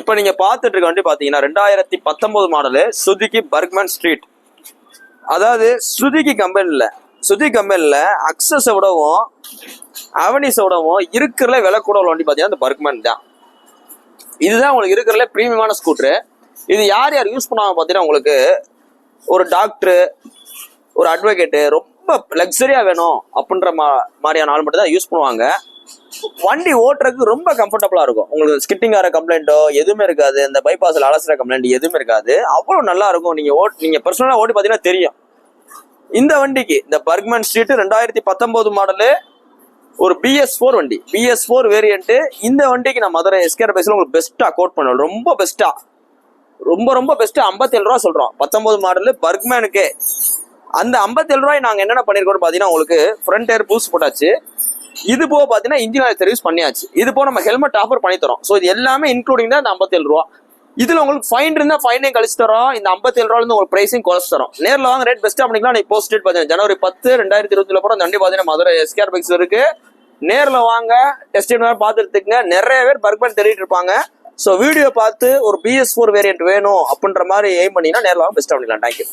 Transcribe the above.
இப்போ நீங்க பார்த்துட்டு இருக்க வண்டி பாத்தீங்கன்னா 2019 மாடலு சுசுகி பர்க்மேன் ஸ்ட்ரீட். அதாவது சுசுகி கம்பெனில அக்சஸை விடவும் அவனிஸை விடவும் இருக்கிறதுல விலை கூட உள்ள வண்டி பாத்தீங்கன்னா இந்த பர்க்மேன் தான். இதுதான் உங்களுக்கு இருக்கிறதுல பிரீமியமான ஸ்கூட்டரு. இது யார் யார் யூஸ் பண்ணுவாங்க பாத்தீங்கன்னா, உங்களுக்கு ஒரு டாக்டரு, ஒரு அட்வொகேட்டு, ரொம்ப லக்ஸரியா வேணும் அப்படின்ற மாதிரியான ஆள் மட்டும் தான் யூஸ் பண்ணுவாங்க. வண்டி ஓட்டுறதுக்கு ரொம்ப கம்ஃபர்டபுளா இருக்கும். உங்களுக்கு ஸ்கிட்டிங் ஆகிற கம்ப்ளைண்ட்டோ எதுவுமே இருக்காது. இந்த பைபாஸ்ல அலசுற கம்ப்ளைண்ட் எதுவுமே இருக்காது. அவ்வளவு நல்லா இருக்கும். நீங்க பர்சனலா ஓட்டி பாத்தீங்கன்னா தெரியும். இந்த வண்டிக்கு இந்த பர்க்மேன் ஸ்ட்ரீட் 2019 மாடலு ஒரு BS4 வண்டி, BS4 வேரியன்ட். இந்த வண்டிக்கு நான் மதுரை எஸ்கேர் பேஸ்ல உங்களுக்கு பெஸ்டா கோட் பண்ணுவேன். ரொம்ப பெஸ்டா, ரொம்ப பெஸ்டா 57 ரூபா சொல்றோம். 19 மாடலு பர்க்மேனுக்கு. அந்த 57 ரூபாய் நாங்க என்னென்ன பண்ணிருக்கோம் பாத்தீங்கன்னா, உங்களுக்கு ஃப்ரண்ட் டயர் பூஸ்ட் போட்டாச்சு. இது போக பாத்தீங்கன்னா இன்ஜின் ஆயில் சர்வீஸ் பண்ணியாச்சு. இது போக நம்ம ஹெல்மெட் ஆஃபர் பண்ணி தரோம். ஸோ இது எல்லாமே இன்க்ளூடிங் தான் இந்த 57 ரூபா. இதுல உங்களுக்கு ஃபைன் இருந்தா ஃபைனையும் கழிச்சு தரோம். இந்த 57 ரூபாய் இருந்து உங்களுக்கு பிரைஸையும் குறைச்சு தரோம். நேரில் வாங்க, ரேட் பெஸ்டா பண்ணிக்கலாம். நீ போஸ்ட் டேட் பாத்தீங்கன்னா ஜனவரி 10, 2020 கூட அந்த வண்டி பாத்தீங்கன்னா மதுரை எஸ்கேர் பைக்ஸ் இருக்கு. நேரில் வாங்க, டெஸ்ட் பார்த்துட்டுங்க. நிறைய பேர் பர்க்மேன் தேடிட்டு இருப்பாங்க. ஸோ வீடியோ பார்த்து ஒரு BS4 வேரியன்ட் வேணும் அப்படின்ற மாதிரி எய்ம் பண்ணீங்கன்னா நேரில் வாங்க, பெஸ்டா பண்ணிக்கலாம். தேங்க்யூ.